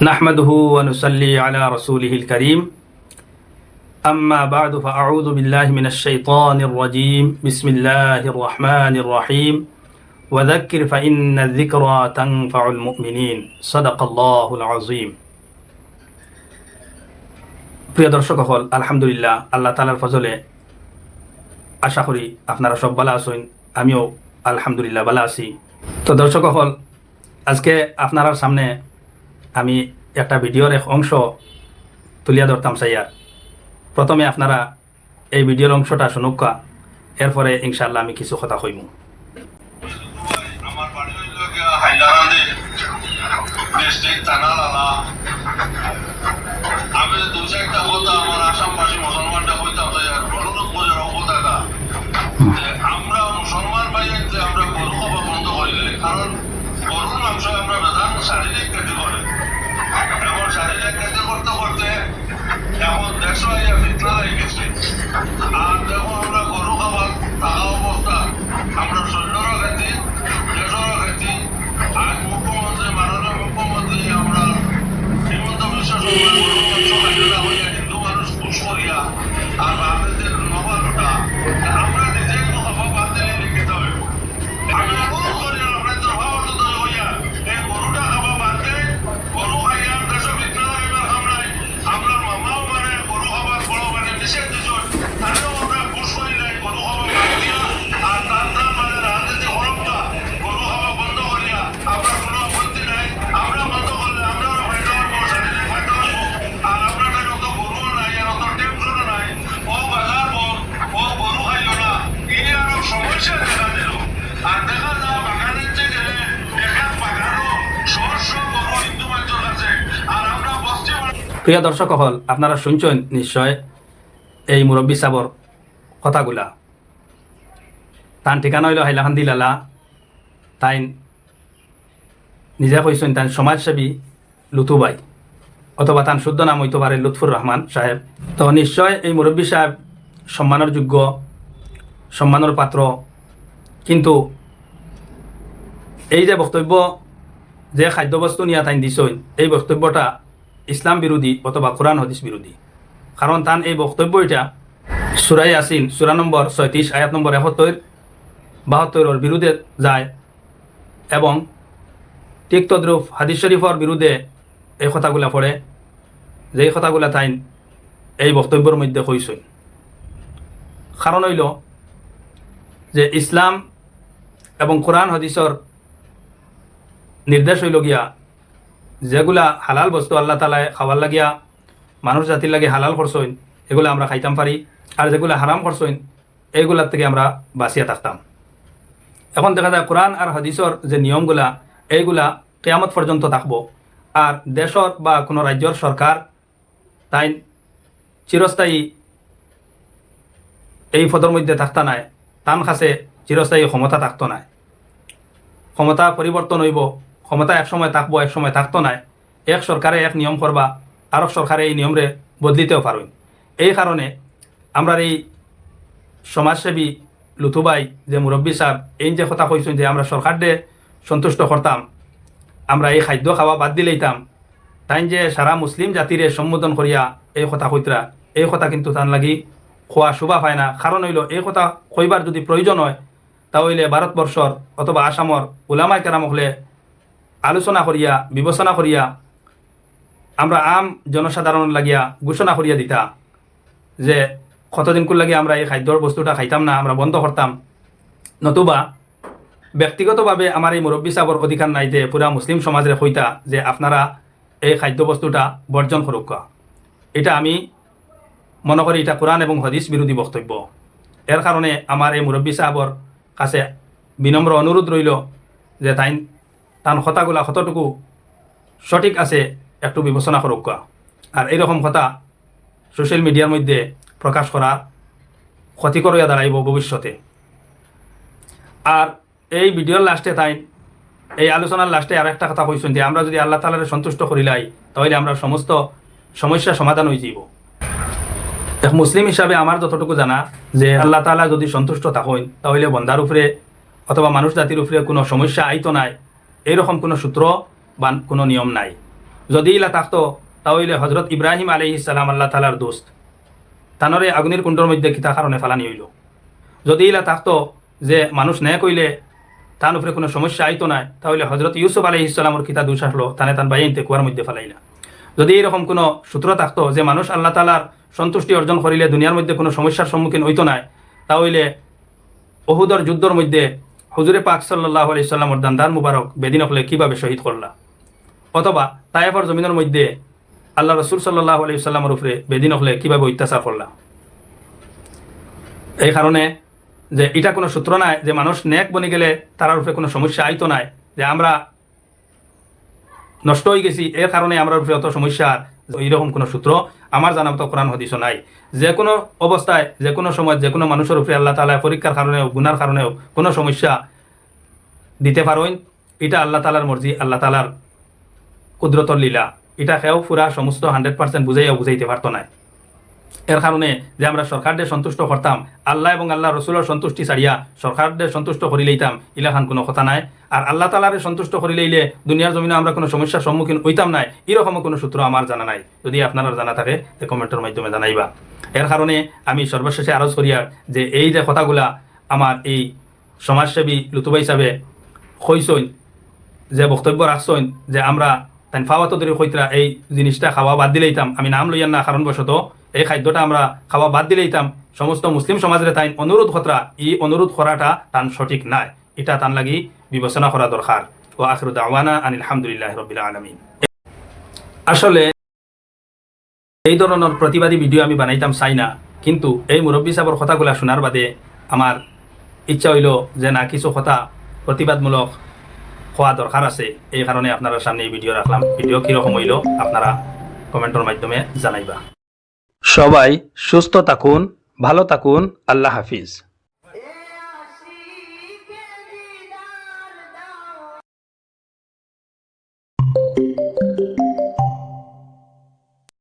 نحمده ونصلي على رسوله الكريم أما بعد فأعوذ بالله من الشيطان الرجيم بسم الله الرحمن الرحيم وذكر فإن الذكرى تنفع المؤمنين صدق الله العظيم প্রিয় দর্শক হল আলহামদুলিল্লাহ আল্লাহ তাআলার ফজলে আশা করি আপনারা সব ভালো আছেন আমিও আলহামদুলিল্লাহ ভালো আছি। তো দর্শক হল আজকে আপনার সামনে আমি একটা ভিডিওর এক অংশ তুলিয়া ধরতাম চাইয়ার। প্রথমে আপনারা এই ভিডিওর অংশটা শুনুকা, এরপরে ইনশাআল্লাহ আমি কিছু কথা কইমু। আমি দু চারটা কথা আমার আসামবাসী মুসলমানটা হইতাম আমরা মুসলমান ভাইয়াতে আমরা গরু খাওয়া বন্ধ করিলে, কারণ গরুর মাংস আমরা প্রধান শারীরিক ক্ষতি করে এবং শারীরিক ক্ষতি করতে করতে এখন দেশ ফিতনা হয়ে গেছে। আর দেখো আমরা গরু খাবার থাকা অবস্থা আমরা শরীরেরও ক্ষতি দেশেরও ক্ষতি। আর মুখ্যমন্ত্রী মাননীয় মুখ্যমন্ত্রী আমরা হিমন্ত বিশ্ব হিন্দু মানুষ খুশ করিয়া আর আমাদের নবালটা আমরা নিজেই তো খাবার বাদ দিলে লিখিত হইব। আমি অনুরোধ করি আপনাদের ভাবত হইয়া এই গরুটা খাবার বাদ দেয়, গরু খাইয়া দেশ বিদ্যা এবার আমরাই আমরা মামাও মানে গরু খাবার বড় মানে নিষেধ দিচ্ছেন, তাহলেও আমরা খুশ করি নাই গরু খাবার বাদ দিয়া আর তার মানে রাজনীতি হরমটা গরু খাবার বন্ধ করিয়া আমরা কোনো আপত্তি নাই। আমরা বন্ধ করলে আমরাও ফায়দা হবো, শারীরিক ফায়দা হবো। আর আপনার কাছে অত গরুও নাই আর অত টেনশনও নাই, ও বাজার বল ও গরু খাইল না, এই আরো সমস্যা দেখা দিল। আর দেখা যায় বাগানের যে গেলে এখান বাগানও শস্য গরু হিন্দু মানুষের কাছে। আর আমরা বস্তি প্রিয় দর্শক হল আপনারা শুনছেন নিশ্চয় এই মুরব্বী সাবর কথাগুলা। তান ঠিকানা হইল হাইলাকান্দি লালা, তাই নিজে কইছেন তাই সমাজসেবী লুতুবাই, অথবা তার শুদ্ধ নাম হইতে পারে লুৎফুর রহমান সাহেব। তো নিশ্চয় এই মুরব্বী সাহেব সম্মানের যোগ্য, সম্মানের পাত্র, কিন্তু এই যে বক্তব্য যে খাদ্যবস্তু নিয়ে তাই দিছেন এই বক্তব্যটা ইসলাম বিরোধী অথবা কোরআন হাদিস বিরোধী। কারণ তান এই বক্তব্য এটা সূরা ইয়াসিন সূরা নম্বর ৩৬ আয়াত নম্বর ৭১-৭২ বিরুদ্ধে যায় এবং ঠিক তদ্রুপ হাদিস শরীফর বিরুদ্ধে এই কথাগুলা পড়ে, যেই কথাগুলা তাই এই বক্তব্যের মধ্যে কইছেন। কারণ হইল যে ইসলাম এবং কোরআন হাদিসর নির্দেশ হইল গিয়া যেগুলা হালাল বস্তু আল্লাহ তাআলা খাওয়ার লাগিয়া মানুষ জাতির লাগে হালাল করছেন এগুলা আমরা খাইতাম পারি, আর যেগুলা হারাম করছেন এইগুলার থেকে আমরা বাঁচিয়া থাকতাম। এখন দেখা যায় কোরআন আর হাদিসর যে নিয়মগুলা এইগুলা কিয়ামত পর্যন্ত থাকবো। আর দেশর বা কোনো রাজ্যর সরকার তাই চিরস্থায়ী এই পদের মধ্যে থাকতা নাই, তান কাছে চিরস্থায়ী ক্ষমতা থাকতো নাই। ক্ষমতা পরিবর্তন হইব, ক্ষমতা এক সময় থাকবো এক সময় থাকতো নাই। এক সরকারে এক নিয়ম করবা, আর সরকারে এই নিয়মরে বদলিতেও পারবেন। এই কারণে আমরা এই সমাজসেবী লুথুবাই যে মুরব্বী সাহেব এই যে কথা কইছেন যে আমরা সরকারকে সন্তুষ্ট করতাম, আমরা এই খাদ্য খাওয়া বাদ দিলেইতাম, তাই যে সারা মুসলিম জাতিরে সম্বোধন করিয়া এই কথা কইতরা, এই কথা কিন্তু তার লাগি খোয়া শোভা পায় না। কারণ হইল এই কথা কইবার যদি প্রয়োজন হয় তাহলে ভারতবর্ষর অথবা আসামর উলামায়ে কেরাম হলে আলোচনা করিয়া বিবেচনা করিয়া আমরা আম জনসাধারণ লাগিয়া ঘোষণা করিয়া দিতা যে কতদিন কুল লাগে আমরা এই খাদ্যর বস্তুটা খাইতাম না, আমরা বন্ধ করতাম। নতুবা ব্যক্তিগতভাবে আমার এই মুরব্বী সাহর অধিকার নাই যে পুরা মুসলিম সমাজে হইতা যে আপনারা এই খাদ্য বস্তুটা বর্জন করুক। এটা আমি মনে করি এটা কোরআন এবং হাদিস বিরোধী বক্তব্য। এর কারণে আমার এই মুরব্বী সাহর কাছে বিনম্র অনুরোধ রইল যে তান কথাগুলা কতটুকু সঠিক আছে একটু বিবেচনা করুক। আর এইরকম কথা সোশ্যাল মিডিয়ার মধ্যে প্রকাশ করা ক্ষতিকর হইয়া দাঁড়াইব ভবিষ্যতে। আর এই ভিডিওর লাস্টে এই আলোচনার লাস্টে আর একটা কথা কইছেন যে আমরা যদি আল্লাহ তাআলার সন্তুষ্ট করিলাই তাহলে আমরা সমস্ত সমস্যা সমাধান হয়ে যাইব। এক মুসলিম হিসাবে আমার যতটুকু জানা যে আল্লাহ তাআলা যদি সন্তুষ্ট থাকেন তাহলে বন্দার উপরে অথবা মানুষ জাতির উপরে কোনো সমস্যা আইতো নাই, এইরকম কোনো সূত্র বা কোনো নিয়ম নাই। যদি ইলা থাকতো তাহলে হজরত ইব্রাহিম আলাইহিস সালাম আল্লাহ তাআলার দোস্ত তানরে আগুনের কুণ্ডর মধ্যে কিতা কারণে ফালানি হইল। যদি ইলা থাকতো যে মানুষ ন্যায় কইলে তার উপরে কোনো সমস্যা আইতো না, তাহলে হজরত ইউসুফ আলাইহিস সালামর কিতা দোষ আসলো তানে তান বাইনতে কুয়ার মধ্যে ফেলাইলা। যদি এরকম কোনো সূত্র থাকতো যে মানুষ আল্লাহ তাআলার সন্তুষ্টি অর্জন করিলে দুনিয়ার মধ্যে কোনো সমস্যার সম্মুখীন হইতো না, তাহলে উহুদের যুদ্ধের মধ্যে হুজুরে পাক সাল্লাল্লাহু আলাইহি সাল্লামর দান্দার মুবারক বেদিন হলে কিভাবে শহীদ করলা, অথবা তায়েফের জমিনের মধ্যে আল্লাহ রসুল সাল্লাল্লাহু আলাইহি সাল্লামের উপরে বেদিন হলে কিভাবে অত্যাচার করলা। এই কারণে যে এটা কোনো সূত্র নাই যে মানুষ নেক বনে গেলে তার উপরে কোনো সমস্যা আইতো নাই, যে আমরা নষ্ট হয়ে গেছি এর কারণে আমরা উপরে অত সমস্যা, এইরকম কোনো সূত্র আমার জানা মতো কোরআন হাদিসও নাই। যে কোনো অবস্থায় যে কোনো সময় যে কোনো মানুষের উপরে আল্লাহ তাআলা পরীক্ষার কারণেও গুনার কারণেও কোনো সমস্যা দিতে পারেন, এটা আল্লাহ তাআলার মর্জি, আল্লাহ তাআলার কুদরতর লীলা। এটা কেউ পুরা সমস্ত 100% বুঝাইয়া বুঝাইতে পারতো না। এর কারণে যে আমরা সরকারদের সন্তুষ্ট করতাম, আল্লাহ এবং আল্লাহ রসুলের সন্তুষ্টি ছাড়িয়া সরকারদের সন্তুষ্ট করি লইতাম, ইলাখান কোনো কথা নাই। আর আল্লাহ তাআলারে সন্তুষ্ট করি লইলে দুনিয়ার জমিনে আমরা কোনো সমস্যার সম্মুখীন হইতাম নাই, এরকমও কোনো সূত্র আমার জানা নাই। যদি আপনারা জানা থাকে তে কমেন্টের মাধ্যমে জানাইবা। এর কারণে আমি সর্বশেষে আরজ করিয়ার যে এই যে কথাগুলা আমার এই সমাজসেবী লুতুবাই সাহেবে কইসইন, যে বক্তব্য রাখছইন যে আমরা তাই ফাওয়াতো ধরে কইতরা এই জিনিসটা খাওয়া বাদ দিলেইতাম, আমি নাম লইয়ান না কারণবশত এই খাদ্যটা আমরা খাওয়া বাদ দিলেইতাম, সমস্ত মুসলিম সমাজের তাই অনুরোধ খতরা, এই অনুরোধ করাটা তান সঠিক নাই, এটা তান লাগি বিবেচনা করা দরকার। ও আখিরু দাওয়ানা আনিল হামদুলিল্লাহি রাব্বিল আলামিন। আসলে এই ধরনের প্রতিবাদী ভিডিও আমি বানাইতাম চাই না, কিন্তু এই মুরব্বী সাহেবের কথাগুলা শোনার বাদে আমার ইচ্ছা হইল যে না কিছু কথা প্রতিবাদমূলক হওয়া দরকার আছে, এই কারণে আপনারা সামনে এই ভিডিও রাখলাম। ভিডিও কীরকম হইল আপনারা কমেন্টের মাধ্যমে জানাইবা। সবাই সুস্থ থাকুন, ভালো থাকুন, আল্লাহ হাফিজ।